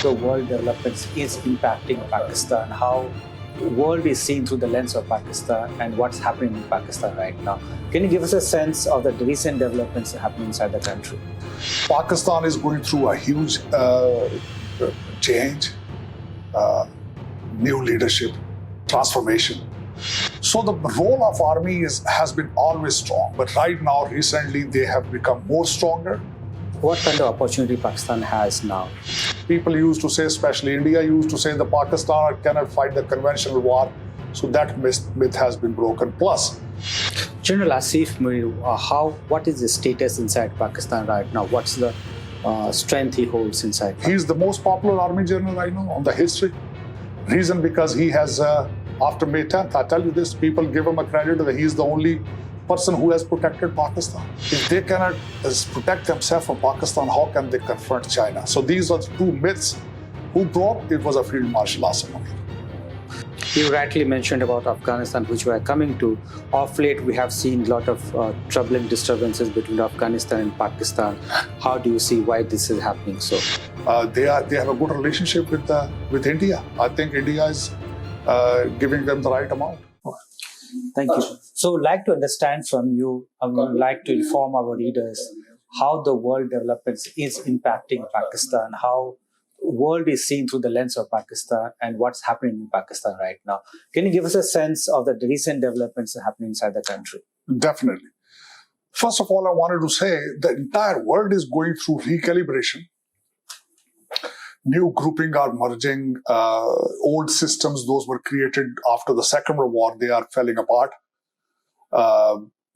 the world developments is impacting Pakistan, how the world is seen through the lens of Pakistan and what's happening in Pakistan right now. Can you give us a sense of the recent developments happening inside the country? Pakistan is going through a huge change, new leadership, transformation. So the role of army has been always strong, but right now, recently, they have become more stronger. What kind of opportunity Pakistan has now? People used to say, especially India used to say, the Pakistan cannot fight the conventional war. So that myth has been broken. Plus, General Asim Munir, what is the status inside Pakistan right now? What's the strength he holds inside? He's the most popular army general I know on the history. Reason because he has, after May 10th, I tell you this, people give him a credit that he's the only person who has protected Pakistan. If they cannot protect themselves from Pakistan, how can they confront China? So these are the two myths. Who broke? It was a Field Marshal Asim Munir. You rightly mentioned about Afghanistan, which we are coming to. Of late, we have seen a lot of troubling disturbances between Afghanistan and Pakistan. How do you see why this is happening so? They have a good relationship with India. I think India is giving them the right amount. Thank you. So I'd like to understand from you, I would like to inform our readers how the world developments is impacting Pakistan, how the world is seen through the lens of Pakistan and what's happening in Pakistan right now. Can you give us a sense of the recent developments happening inside the country? Definitely. First of all, I wanted to say the entire world is going through recalibration. New grouping are merging. Old systems, those were created after the Second World War, they are falling apart.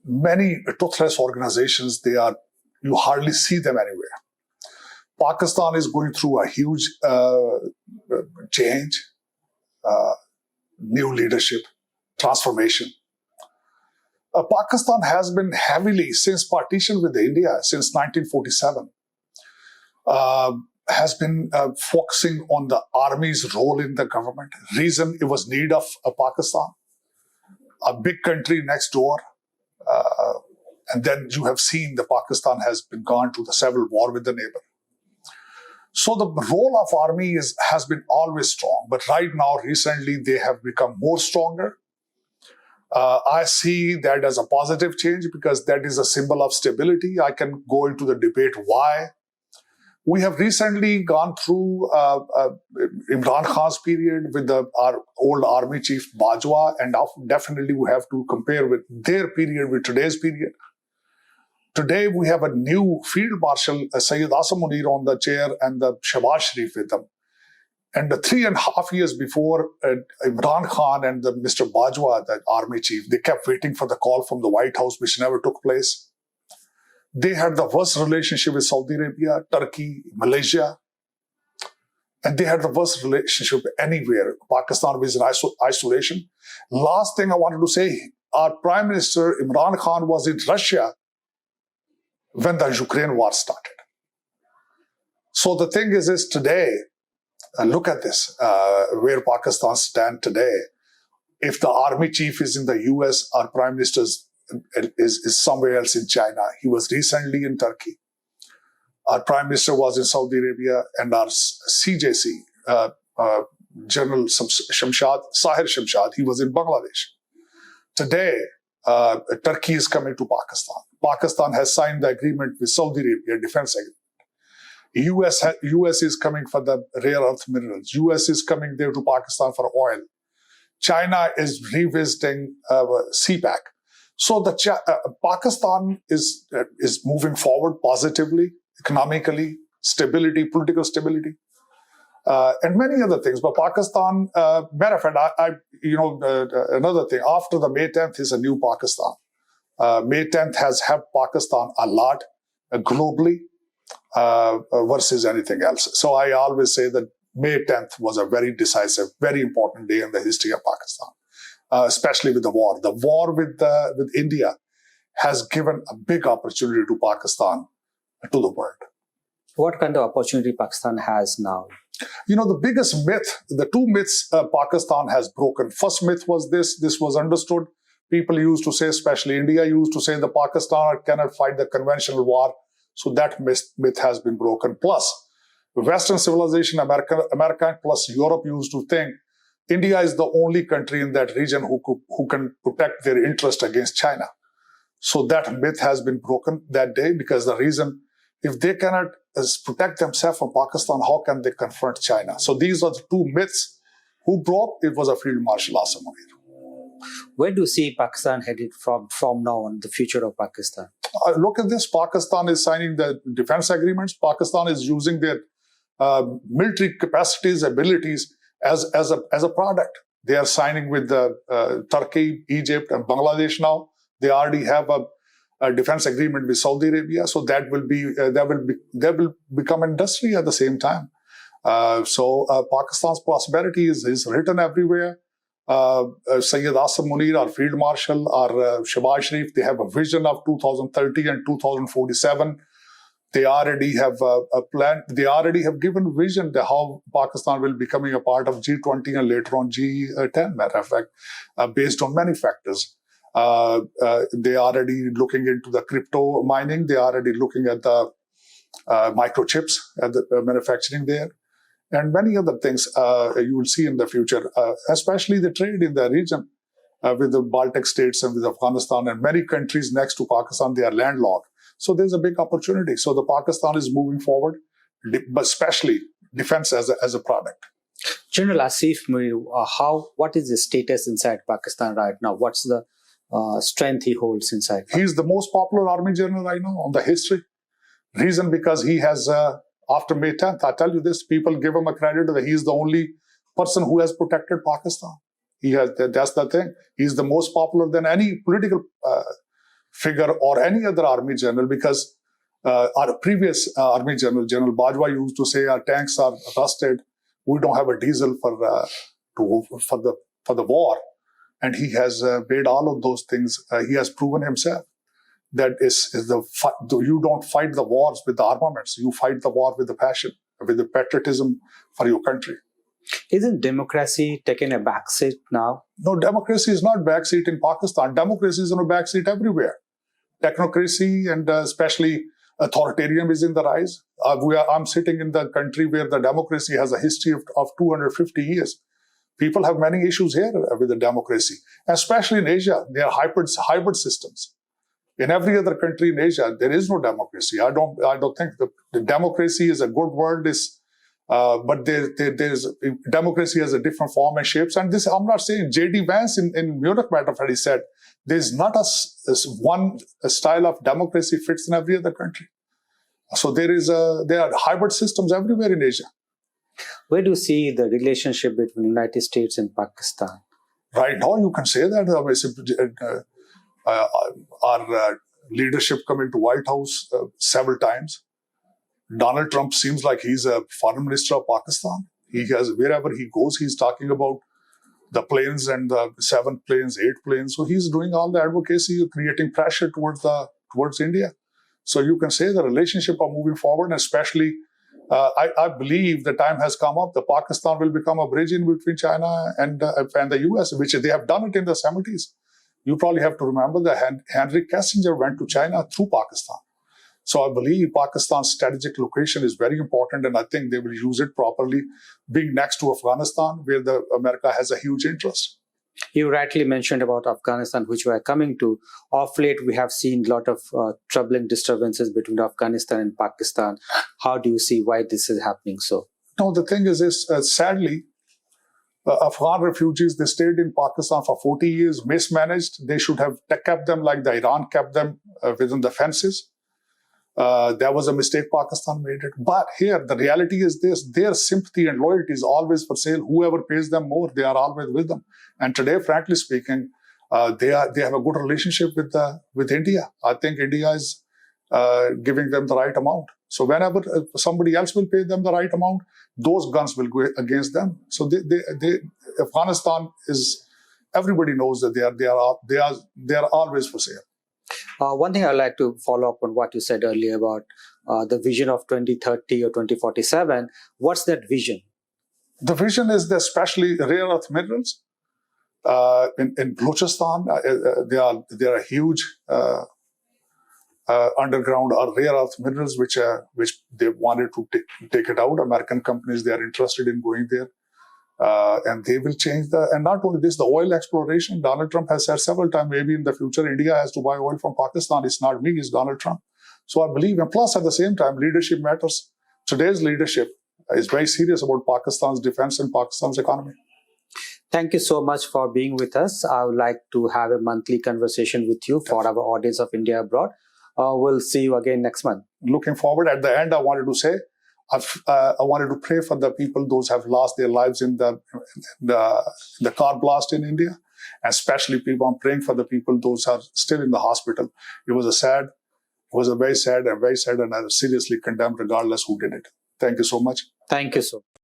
Many toothless organizations, you hardly see them anywhere. Pakistan is going through a huge change, new leadership, transformation. Pakistan has been heavily, since partition with India, since 1947, has been focusing on the army's role in the government. Reason, it was need of Pakistan, a big country next door. And then you have seen that Pakistan has been gone to the civil war with the neighbor. So the role of army has been always strong, but right now, recently, they have become more stronger. I see that as a positive change because that is a symbol of stability. I can go into the debate why. We have recently gone through Imran Khan's period with our old army chief Bajwa, and definitely we have to compare with their period with today's period. Today we have a new Field Marshal, Sajid Tarar Munir on the chair and the Shahbaz Sharif with them. And the 3.5 years before, Imran Khan and the Mr. Bajwa, the army chief, they kept waiting for the call from the White House, which never took place. They had the worst relationship with Saudi Arabia, Turkey, Malaysia. And they had the worst relationship anywhere. Pakistan was in isolation. Last thing I wanted to say, our Prime Minister Imran Khan was in Russia when the Ukraine war started. So the thing is today, look at this, where Pakistan stands today. If the army chief is in the US, our Prime Minister is somewhere else in China. He was recently in Turkey. Our Prime Minister was in Saudi Arabia, and our CJC, General Sahir Shamshad, he was in Bangladesh. Today, Turkey is coming to Pakistan. Pakistan has signed the agreement with Saudi Arabia, defense agreement. US is coming for the rare earth minerals. US is coming there to Pakistan for oil. China is revisiting CPAC. So Pakistan is moving forward positively, economically, stability, political stability, and many other things. But Pakistan, matter of fact, another thing, after the May 10th is a new Pakistan. May 10th has helped Pakistan a lot globally versus anything else. So I always say that May 10th was a very decisive, very important day in the history of Pakistan. Especially with the war. The war with India has given a big opportunity to Pakistan, to the world. What kind of opportunity Pakistan has now? The biggest myth, the two myths Pakistan has broken. First myth was this was understood. People used to say, especially India used to say, the Pakistan cannot fight the conventional war. So that myth has been broken. Plus, Western civilization, America plus Europe used to think India is the only country in that region who can protect their interest against China. So that myth has been broken that day, because the reason, if they cannot protect themselves from Pakistan, how can they confront China? So these are the two myths. Who broke? It was a Field Marshal Asim Munir. Where do you see Pakistan headed from now on, the future of Pakistan? Look at this. Pakistan is signing the defense agreements. Pakistan is using their military capacities, abilities as a product. They are signing with Turkey, Egypt, and Bangladesh now. They already have a defense agreement with Saudi Arabia, so that will become industry at the same time. So Pakistan's prosperity is written everywhere. Sajid Asim Munir, our Field Marshal, our Shahbaz Sharif, they have a vision of 2030 and 2047. They already have a plan. They already have given vision to how Pakistan will be becoming a part of G20 and later on G10, matter of fact, based on many factors. They are already looking into the crypto mining. They are already looking at the microchips at the manufacturing there. And many other things you will see in the future, especially the trade in the region with the Baltic states and with Afghanistan and many countries next to Pakistan. They are landlocked. So there's a big opportunity. So the Pakistan is moving forward, but especially defense as a product. General Asim Munir, what is the status inside Pakistan right now? What's the strength he holds inside? He's the most popular army general I know on the history. Reason because he has, after May 10th, I tell you this, people give him a credit that he's the only person who has protected Pakistan. That's the thing. He's the most popular than any political figure or any other army general, because our previous army general, General Bajwa, used to say our tanks are rusted. We don't have a diesel for the war. And he has made all of those things. He has proven himself that you don't fight the wars with the armaments. You fight the war with the passion, with the patriotism for your country. Isn't democracy taking a backseat now? No, democracy is not backseat in Pakistan. Democracy is on a backseat everywhere. Technocracy and especially authoritarianism is in the rise. I'm sitting in the country where the democracy has a history of 250 years. People have many issues here with the democracy, especially in Asia. There are hybrid systems. In every other country in Asia, there is no democracy. I don't think the democracy is a good word. But there's democracy has a different form and shapes. And this, I'm not saying J.D. Vance in Munich, matter of fact, he said, there's not one style of democracy fits in every other country. So there are hybrid systems everywhere in Asia. Where do you see the relationship between the United States and Pakistan? Right now, you can say that our leadership come into White House several times. Donald Trump seems like he's a foreign minister of Pakistan. Wherever he goes, he's talking about the planes and the 7 planes, 8 planes. So he's doing all the advocacy, creating pressure towards India. So you can say the relationship are moving forward, and especially I believe the time has come up. The Pakistan will become a bridge in between China and the US, which they have done it in the 70s. You probably have to remember that Henry Kissinger went to China through Pakistan. So I believe Pakistan's strategic location is very important, and I think they will use it properly, being next to Afghanistan, where America has a huge interest. You rightly mentioned about Afghanistan, which we are coming to. Of late, we have seen a lot of troubling disturbances between Afghanistan and Pakistan. How do you see why this is happening so? No, the thing is sadly, Afghan refugees, they stayed in Pakistan for 40 years, mismanaged. They should have kept them like the Iran kept them within the fences. That was a mistake Pakistan made it. But here, the reality is this, their sympathy and loyalty is always for sale. Whoever pays them more, they are always with them. And today, frankly speaking, they have a good relationship with India. I think India is giving them the right amount. So whenever somebody else will pay them the right amount, those guns will go against them. So Afghanistan is, everybody knows that they are always for sale. One thing I'd like to follow up on what you said earlier about the vision of 2030 or 2047. What's that vision? The vision is especially rare earth minerals. In Balochistan, there are huge underground or rare earth minerals, which they wanted to take it out. American companies, they are interested in going there. And they will change and not only this, the oil exploration. Donald Trump has said several times, maybe in the future, India has to buy oil from Pakistan. It's not me, it's Donald Trump. So I believe, and plus at the same time, leadership matters. Today's leadership is very serious about Pakistan's defense and Pakistan's economy. Thank you so much for being with us. I would like to have a monthly conversation with you for our audience of India abroad. We'll see you again next month. Looking forward. At the end, I wanted to say, I wanted to pray for the people, those have lost their lives in the car blast in India, and especially people. I'm praying for the people, those are still in the hospital. It was a very sad, and I seriously condemn regardless who did it. Thank you so much. Thank you so much.